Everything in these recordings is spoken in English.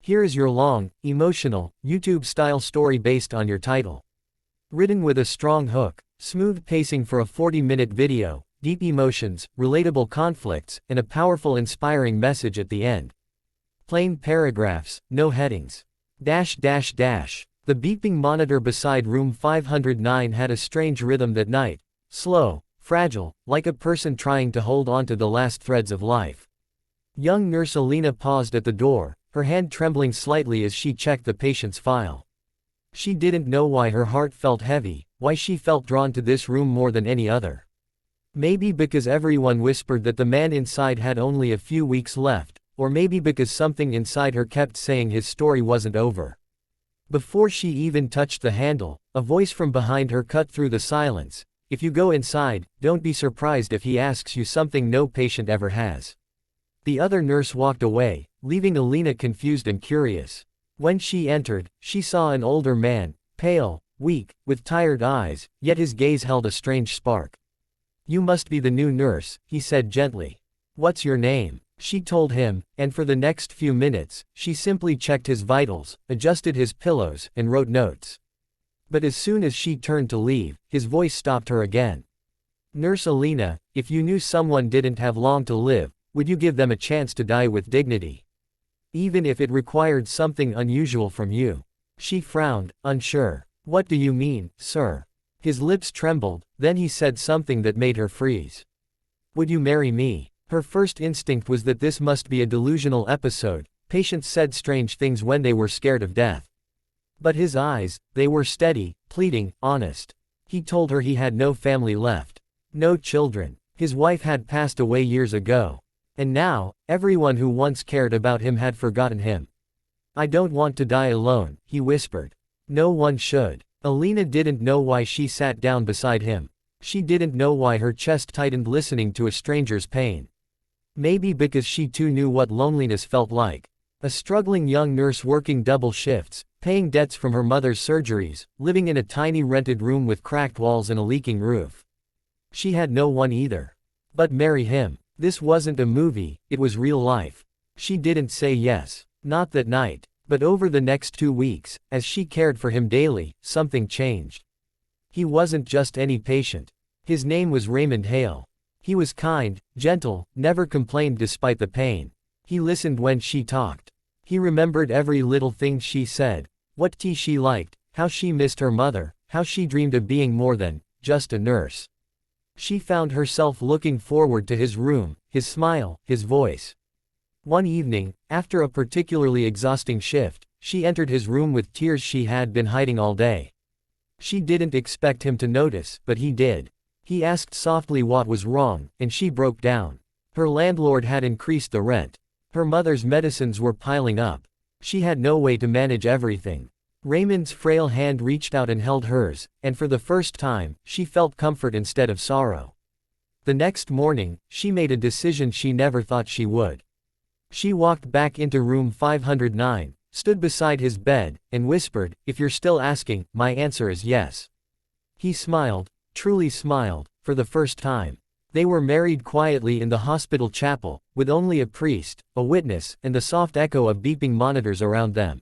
Here is your long, emotional, YouTube-style story based on your title. Written with a strong hook, smooth pacing for a 40-minute video, deep emotions, relatable conflicts, and a powerful inspiring message at the end. Plain paragraphs, no headings. The beeping monitor beside room 509 had a strange rhythm that night. Slow, fragile, like a person trying to hold on to the last threads of life. Young nurse Alina paused at the door, her hand trembling slightly as she checked the patient's file. She didn't know why her heart felt heavy, why she felt drawn to this room more than any other. Maybe because everyone whispered that the man inside had only a few weeks left, or maybe because something inside her kept saying his story wasn't over. Before she even touched the handle, a voice from behind her cut through the silence. If you go inside, don't be surprised if he asks you something no patient ever has. The other nurse walked away, leaving Alina confused and curious. When she entered, she saw an older man, pale, weak, with tired eyes, yet his gaze held a strange spark. "You must be the new nurse," he said gently. "What's your name?" She told him, and for the next few minutes, she simply checked his vitals, adjusted his pillows, and wrote notes. But as soon as she turned to leave, his voice stopped her again. "Nurse Alina, if you knew someone didn't have long to live, would you give them a chance to die with dignity? Even if it required something unusual from you?" She frowned, unsure. "What do you mean, sir?" His lips trembled, then he said something that made her freeze. "Would you marry me?" Her first instinct was that this must be a delusional episode. Patients said strange things when they were scared of death. But his eyes, they were steady, pleading, honest. He told her he had no family left. No children. His wife had passed away years ago. And now, everyone who once cared about him had forgotten him. "I don't want to die alone," he whispered. "No one should." Alina didn't know why she sat down beside him. She didn't know why her chest tightened listening to a stranger's pain. Maybe because she too knew what loneliness felt like. A struggling young nurse working double shifts, paying debts from her mother's surgeries, living in a tiny rented room with cracked walls and a leaking roof. She had no one either. But marry him. This wasn't a movie, it was real life. She didn't say yes. Not that night. But over the next 2 weeks, as she cared for him daily, something changed. He wasn't just any patient. His name was Raymond Hale. He was kind, gentle, never complained despite the pain. He listened when she talked. He remembered every little thing she said, what tea she liked, how she missed her mother, how she dreamed of being more than just a nurse. She found herself looking forward to his room, his smile, his voice. One evening, after a particularly exhausting shift, she entered his room with tears she had been hiding all day. She didn't expect him to notice, but he did. He asked softly what was wrong, and she broke down. Her landlord had increased the rent. Her mother's medicines were piling up. She had no way to manage everything. Raymond's frail hand reached out and held hers, and for the first time, she felt comfort instead of sorrow. The next morning, she made a decision she never thought she would. She walked back into room 509, stood beside his bed, and whispered, "If you're still asking, my answer is yes." He smiled. Truly smiled, for the first time. They were married quietly in the hospital chapel, with only a priest, a witness, and the soft echo of beeping monitors around them.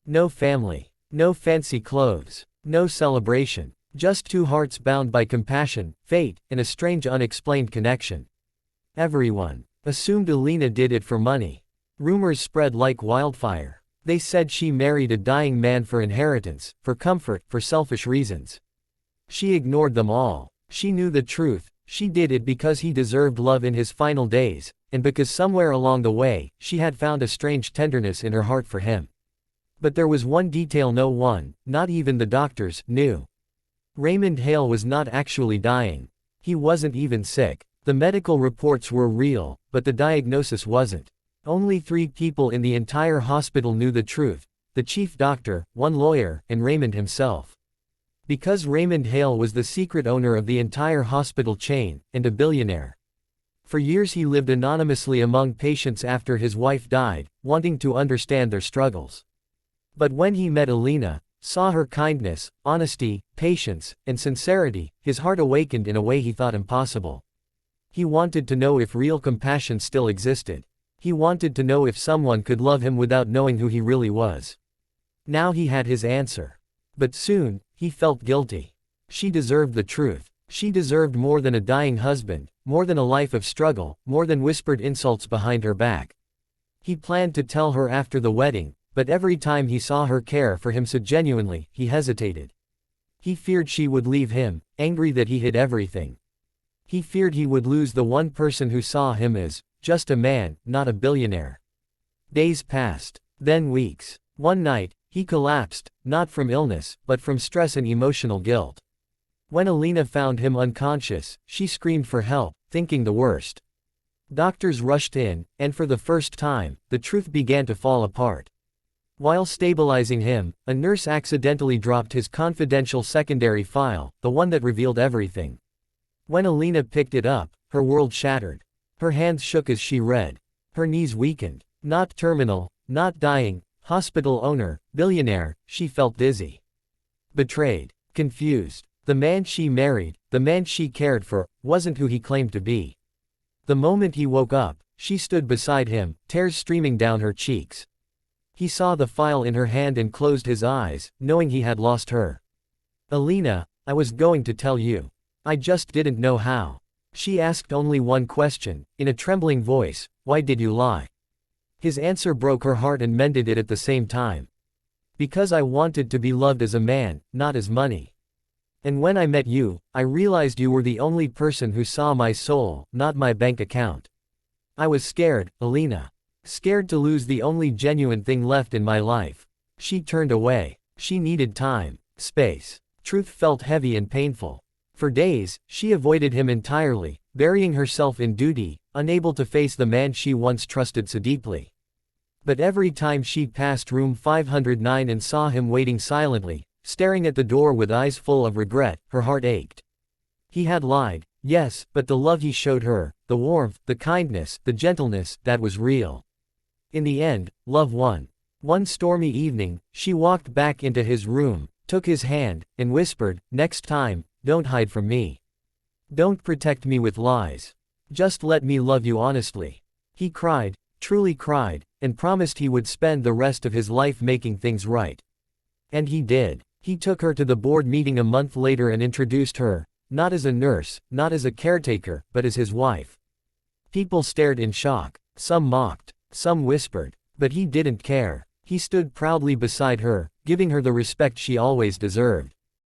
No family. No fancy clothes. No celebration. Just two hearts bound by compassion, fate, and a strange unexplained connection. Everyone assumed Alina did it for money. Rumors spread like wildfire. They said she married a dying man for inheritance, for comfort, for selfish reasons. She ignored them all. She knew the truth. She did it because he deserved love in his final days, and because somewhere along the way, she had found a strange tenderness in her heart for him. But there was one detail no one, not even the doctors, knew. Raymond Hale was not actually dying. He wasn't even sick. The medical reports were real, but the diagnosis wasn't. Only 3 people in the entire hospital knew the truth: the chief doctor, one lawyer, and Raymond himself. Because Raymond Hale was the secret owner of the entire hospital chain, and a billionaire. For years he lived anonymously among patients after his wife died, wanting to understand their struggles. But when he met Alina, saw her kindness, honesty, patience, and sincerity, his heart awakened in a way he thought impossible. He wanted to know if real compassion still existed. He wanted to know if someone could love him without knowing who he really was. Now he had his answer. But soon, he felt guilty. She deserved the truth. She deserved more than a dying husband, more than a life of struggle, more than whispered insults behind her back. He planned to tell her after the wedding, but every time he saw her care for him so genuinely, he hesitated. He feared she would leave him, angry that he hid everything. He feared he would lose the one person who saw him as just a man, not a billionaire. Days passed, then weeks. One night, he collapsed, not from illness, but from stress and emotional guilt. When Alina found him unconscious, she screamed for help, thinking the worst. Doctors rushed in, and for the first time, the truth began to fall apart. While stabilizing him, a nurse accidentally dropped his confidential secondary file, the one that revealed everything. When Alina picked it up, her world shattered. Her hands shook as she read. Her knees weakened. Not terminal, not dying, hospital owner, billionaire, she felt dizzy. Betrayed. Confused. The man she married, the man she cared for, wasn't who he claimed to be. The moment he woke up, she stood beside him, tears streaming down her cheeks. He saw the file in her hand and closed his eyes, knowing he had lost her. Alina, I was going to tell you. I just didn't know how. She asked only one question, in a trembling voice, why did you lie? His answer broke her heart and mended it at the same time. Because I wanted to be loved as a man, not as money. And when I met you, I realized you were the only person who saw my soul, not my bank account. I was scared, Alina. Scared to lose the only genuine thing left in my life. She turned away. She needed time, space. Truth felt heavy and painful. For days, she avoided him entirely, burying herself in duty, unable to face the man she once trusted so deeply. But every time she passed room 509 and saw him waiting silently, staring at the door with eyes full of regret, her heart ached. He had lied, yes, but the love he showed her, the warmth, the kindness, the gentleness, that was real. In the end, love won. One stormy evening, she walked back into his room, took his hand, and whispered, next time, don't hide from me. Don't protect me with lies. Just let me love you honestly. He cried, truly cried, and promised he would spend the rest of his life making things right. And he did. He took her to the board meeting a month later and introduced her, not as a nurse, not as a caretaker, but as his wife. People stared in shock. Some mocked. Some whispered. But he didn't care. He stood proudly beside her, giving her the respect she always deserved.